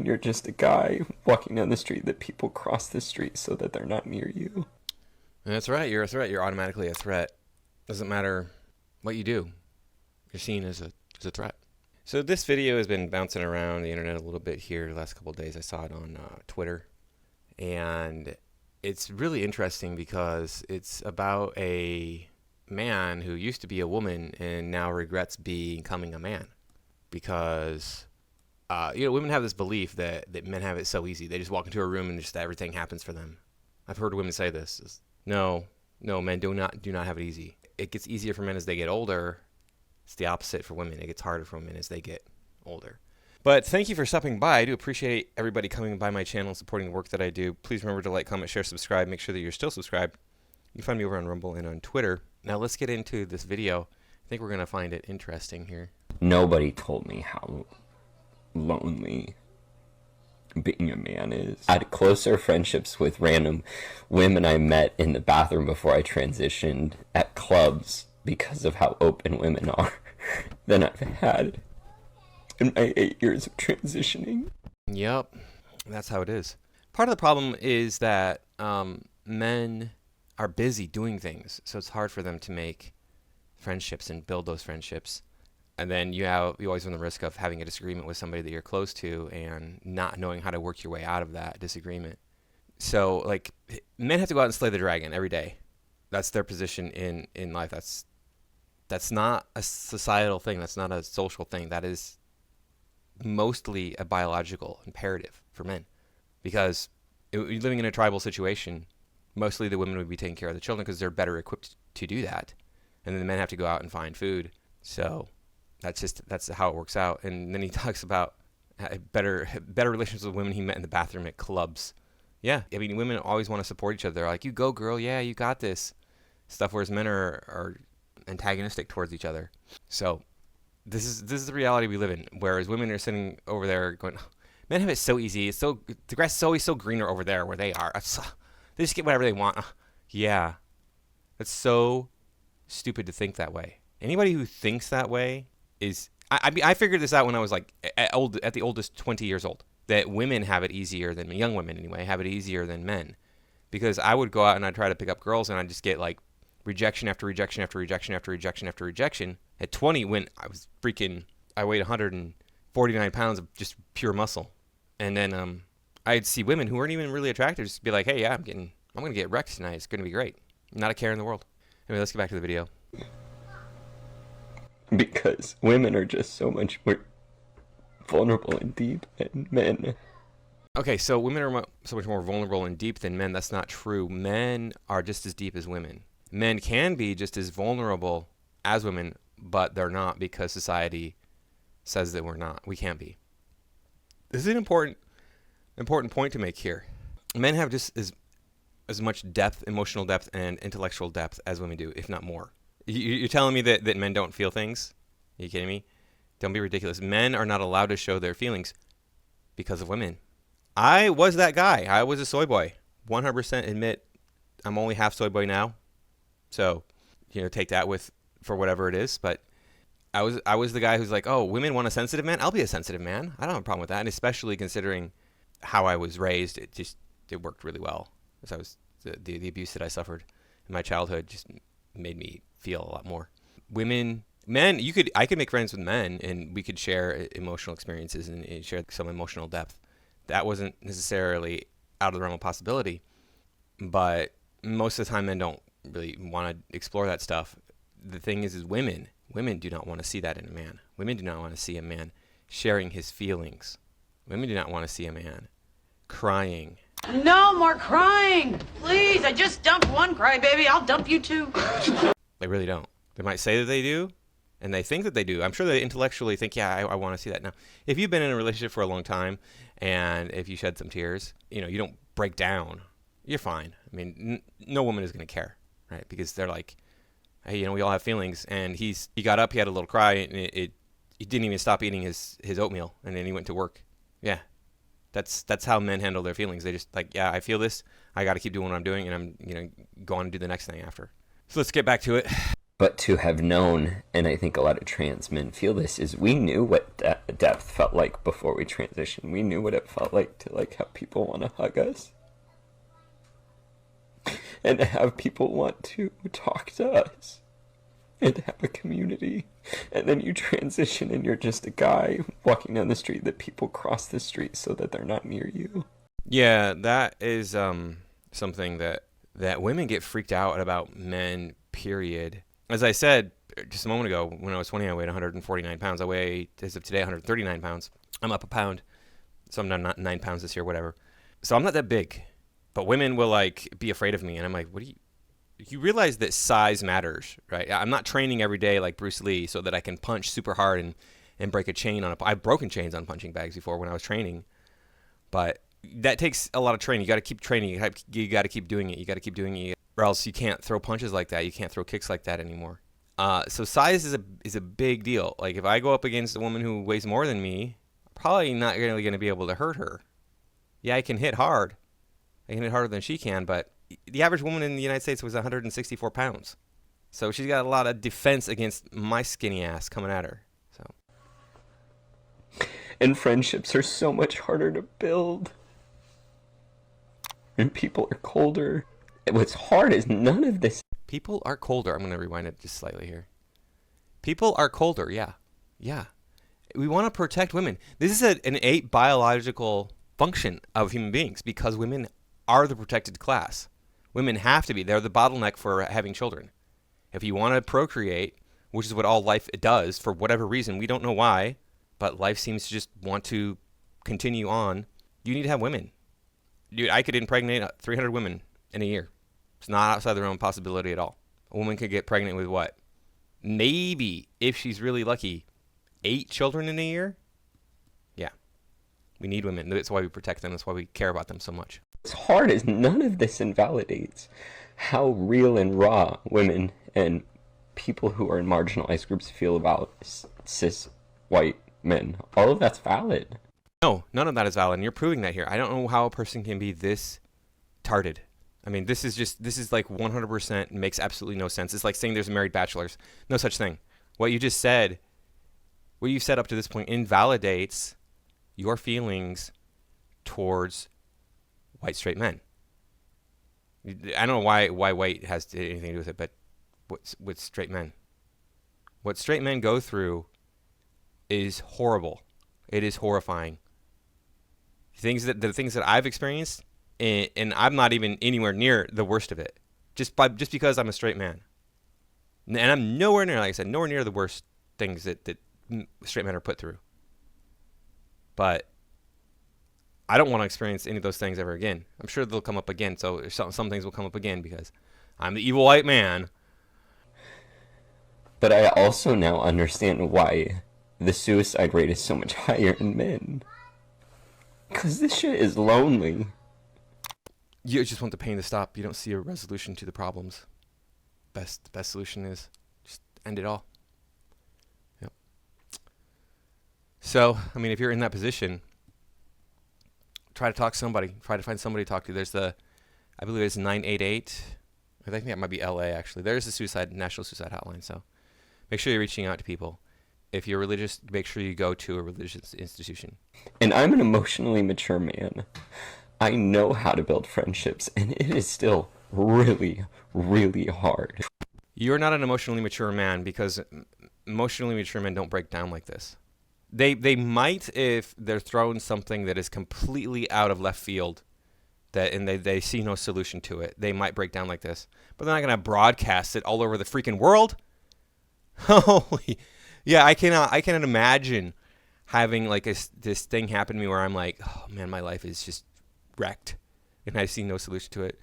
you're just a guy walking down the street that people cross the street so that they're not near you. That's right. You're a threat. You're automatically a threat. Doesn't matter what you do. You're seen as a threat. So this video has been bouncing around the internet a little bit here the last couple of days. I saw it on Twitter. And it's really interesting because it's about a man who used to be a woman and now regrets becoming a man. Because, women have this belief that men have it so easy. They just walk into a room and just everything happens for them. I've heard women say this. No, men do not have it easy. It gets easier for men as they get older. It's the opposite for women. It gets harder for women as they get older. But thank you for stopping by. I do appreciate everybody coming by my channel and supporting the work that I do. Please remember to like, comment, share, subscribe. Make sure that you're still subscribed. You can find me over on Rumble and on Twitter. Now let's get into this video. I think we're going to find it interesting here. Nobody told me how lonely being a man is. I had closer friendships with random women I met in the bathroom before I transitioned at clubs because of how open women are than I've had in my 8 years of transitioning. Yep, that's how it is. Part of the problem is that men are busy doing things, so it's hard for them to make friendships and build those friendships. And then you always run the risk of having a disagreement with somebody that you're close to and not knowing how to work your way out of that disagreement. So, like, men have to go out and slay the dragon every day. That's their position in life. That's not a societal thing. That's not a social thing. That is mostly a biological imperative for men. Because living in a tribal situation, mostly the women would be taking care of the children because they're better equipped to do that. And then the men have to go out and find food. So that's how it works out. And then he talks about better relationships with women he met in the bathroom at clubs. Yeah, I mean, women always want to support each other. They're like, you go, girl. Yeah, you got this. Stuff, whereas men are antagonistic towards each other. So this is the reality we live in. Whereas women are sitting over there going, men have it so easy. The grass is always so greener over there where they are. They just get whatever they want. Yeah, that's so stupid to think that way. Anybody who thinks that way is, I figured this out when I was like at the oldest 20 years old, that women have it easier than young women anyway, have it easier than men. Because I would go out and I'd try to pick up girls and I'd just get like rejection after rejection after rejection after rejection after rejection. At 20, when I weighed 149 pounds of just pure muscle. And then I'd see women who weren't even really attractive just be like, hey, yeah, I'm going to get wrecked tonight. It's going to be great. Not a care in the world. Anyway, let's get back to the video. Because women are just so much more vulnerable and deep than men. Okay, so women are so much more vulnerable and deep than men. That's not true. Men are just as deep as women. Men can be just as vulnerable as women, but they're not because society says that we're not. We can't be. This is an important point to make here. Men have just as much depth, emotional depth, and intellectual depth as women do, if not more. You're telling me that men don't feel things? Are you kidding me? Don't be ridiculous. Men are not allowed to show their feelings because of women. I was that guy. I was a soy boy. 100% admit I'm only half soy boy now. So, take that for whatever it is. But I was the guy who's like, oh, women want a sensitive man? I'll be a sensitive man. I don't have a problem with that. And especially considering how I was raised, it worked really well. Because I was the abuse that I suffered in my childhood just made me feel a lot more. Men, I could make friends with men and we could share emotional experiences and share some emotional depth. That wasn't necessarily out of the realm of possibility, but most of the time men don't really want to explore that stuff. The thing is women do not want to see that in a man. Women do not want to see a man sharing his feelings. Women do not want to see a man crying. No more crying, please. I just dumped one crybaby. I'll dump you too. They really don't. They might say that they do, and they think that they do. I'm sure they intellectually think, yeah, I want to see that. Now, if you've been in a relationship for a long time, and if you shed some tears, you don't break down, you're fine. I mean, no woman is going to care, right? Because they're like, hey, we all have feelings, and he got up, he had a little cry, and he didn't even stop eating his oatmeal, and then he went to work. Yeah, that's how men handle their feelings. They just like, yeah, I feel this, I got to keep doing what I'm doing, and I'm go on and do the next thing after. So let's get back to it. But to have known, and I think a lot of trans men feel this, is we knew what depth felt like before we transitioned. We knew what it felt like to like have people want to hug us. And to have people want to talk to us. And to have a community. And then you transition and you're just a guy walking down the street that people cross the street so that they're not near you. Yeah, that is something that women get freaked out about men, period. As I said just a moment ago, when I was 20, I weighed 149 pounds. I weigh, as of today, 139 pounds. I'm up a pound. So I'm not 9 pounds this year, whatever. So I'm not that big. But women will, like, be afraid of me. And I'm like, what do you realize that size matters, right? I'm not training every day like Bruce Lee so that I can punch super hard and break a chain on I've broken chains on punching bags before when I was training. But that takes a lot of training. You got to keep training. You got to keep doing it. You got to keep doing it. Or else you can't throw punches like that. You can't throw kicks like that anymore. So size is a big deal. Like if I go up against a woman who weighs more than me, probably not really going to be able to hurt her. Yeah, I can hit hard. I can hit harder than she can, but the average woman in the United States was 164 pounds. So she's got a lot of defense against my skinny ass coming at her. So. And friendships are so much harder to build. And people are colder. What's hard is none of this. People are colder. I'm going to rewind it just slightly here. People are colder, yeah. Yeah. We want to protect women. This is an innate biological function of human beings because women are the protected class. Women have to be. They're the bottleneck for having children. If you want to procreate, which is what all life does for whatever reason, we don't know why, but life seems to just want to continue on, you need to have women. Dude, I could impregnate 300 women in a year. It's not outside the realm of possibility at all. A woman could get pregnant with what? Maybe, if she's really lucky, 8 children in a year? Yeah. We need women. That's why we protect them. That's why we care about them so much. What's hard is none of this invalidates how real and raw women and people who are in marginalized groups feel about cis white men. All of that's valid. No, none of that is valid. And you're proving that here. I don't know how a person can be this tarded. I mean, this is like 100% makes absolutely no sense. It's like saying there's married bachelors. No such thing. What you just said, what you've said up to this point invalidates your feelings towards white straight men. I don't know why white has anything to do with it, but what's straight men? What straight men go through is horrible. It is horrifying. The things that I've experienced, and I'm not even anywhere near the worst of it, just because I'm a straight man, and I'm nowhere near, like I said, nowhere near the worst things that straight men are put through. But I don't want to experience any of those things ever again. I'm sure they'll come up again. So some things will come up again because I'm the evil white man. But I also now understand why the suicide rate is so much higher in men. Because this shit is lonely. You just want the pain to stop. You don't see a resolution to the problems. Best solution is just end it all. Yep. So, I mean, if you're in that position, try to talk to somebody. Try to find somebody to talk to. There's I believe it's 988. I think that might be LA, actually. There's the National Suicide Hotline. So make sure you're reaching out to people. If you're religious, make sure you go to a religious institution. And I'm an emotionally mature man. I know how to build friendships, and it is still really, really hard. You're not an emotionally mature man because emotionally mature men don't break down like this. They might if they're thrown something that is completely out of left field, and they see no solution to it. They might break down like this, but they're not going to broadcast it all over the freaking world. Holy, yeah, I cannot imagine having like this thing happen to me where I'm like, oh man, my life is just wrecked, and I see no solution to it.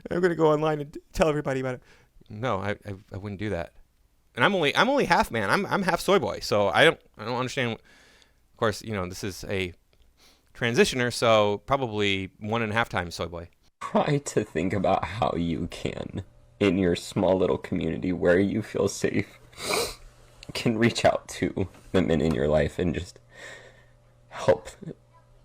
I'm going to go online and tell everybody about it. No, I wouldn't do that. And I'm only half man. I'm half soy boy, so I don't understand. Of course, this is a transitioner, so probably 1.5 times soy boy. Try to think about how you can, in your small little community where you feel safe, can reach out to the men in your life and just help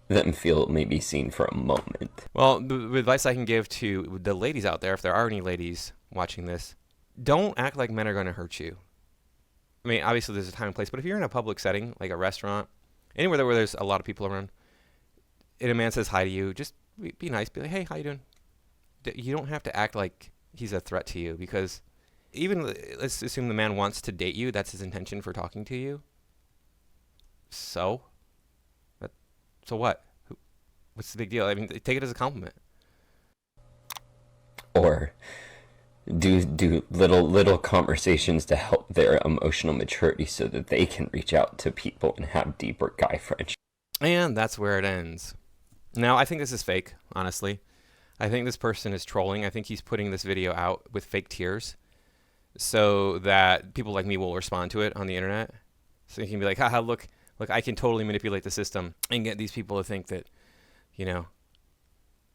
them feel maybe seen for a moment. Well, the advice I can give to the ladies out there, if there are any ladies watching this, don't act like men are going to hurt you. I mean, obviously there's a time and place, but if you're in a public setting, like a restaurant, anywhere where there's a lot of people around, and a man says hi to you, just be nice. Be like, hey, how you doing? You don't have to act like he's a threat to you, because even, let's assume the man wants to date you. That's his intention for talking to you. So what? What's the big deal? I mean, take it as a compliment. Or do little conversations to help their emotional maturity so that they can reach out to people and have deeper guy friendships. And that's where it ends. Now, I think this is fake, honestly. I think this person is trolling. I think he's putting this video out with fake tears so that people like me will respond to it on the internet. So he can be like, haha, look, I can totally manipulate the system and get these people to think that, you know,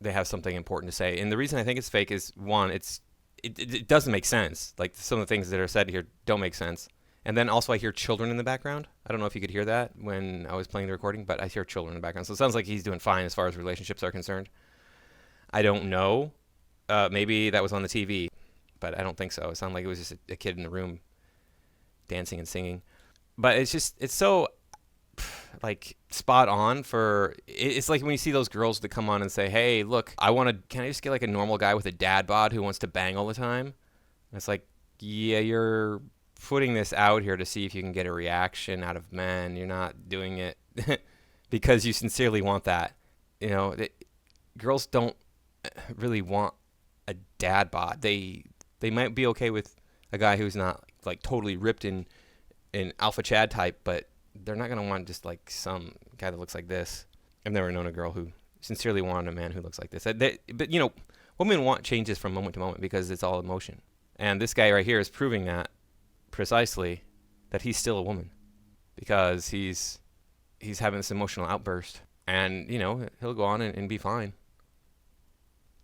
they have something important to say. And the reason I think it's fake is, one, it doesn't make sense. Like, some of the things that are said here don't make sense. And then also I hear children in the background. I don't know if you could hear that when I was playing the recording, but I hear children in the background. So it sounds like he's doing fine as far as relationships are concerned. I don't know. Maybe that was on the TV, but I don't think so. It sounded like it was just a kid in the room dancing and singing. But it's so like spot on for, it's like when you see those girls that come on and say, hey, look, can I just get like a normal guy with a dad bod who wants to bang all the time? And it's like, yeah, you're putting this out here to see if you can get a reaction out of men. You're not doing it because you sincerely want that. You know, girls don't really want a dad bod. They might be okay with a guy who's not like totally ripped in alpha Chad type, but they're not going to want just like some guy that looks like this. I've never known a girl who sincerely wanted a man who looks like this. But, you know, women want changes from moment to moment because it's all emotion. And this guy right here is proving that precisely, that he's still a woman because he's having this emotional outburst. And, you know, he'll go on and be fine.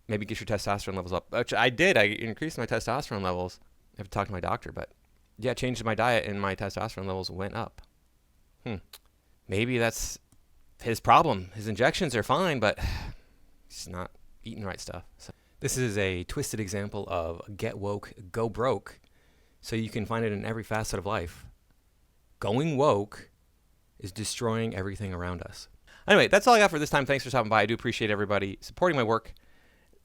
Maybe get your testosterone levels up, which I did. I increased my testosterone levels. I have to talk to my doctor, but yeah, changed my diet and my testosterone levels went up. Maybe that's his problem. His injections are fine, but he's not eating the right stuff. So this is a twisted example of get woke, go broke. So you can find it in every facet of life. Going woke is destroying everything around us. Anyway, that's all I got for this time. Thanks for stopping by. I do appreciate everybody supporting my work.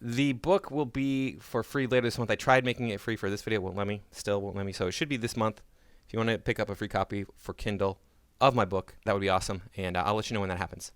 The book will be for free later this month. I tried making it free for this video. Won't let me. Still won't let me. So it should be this month. If you want to pick up a free copy for Kindle of my book, that would be awesome. And I'll let you know when that happens.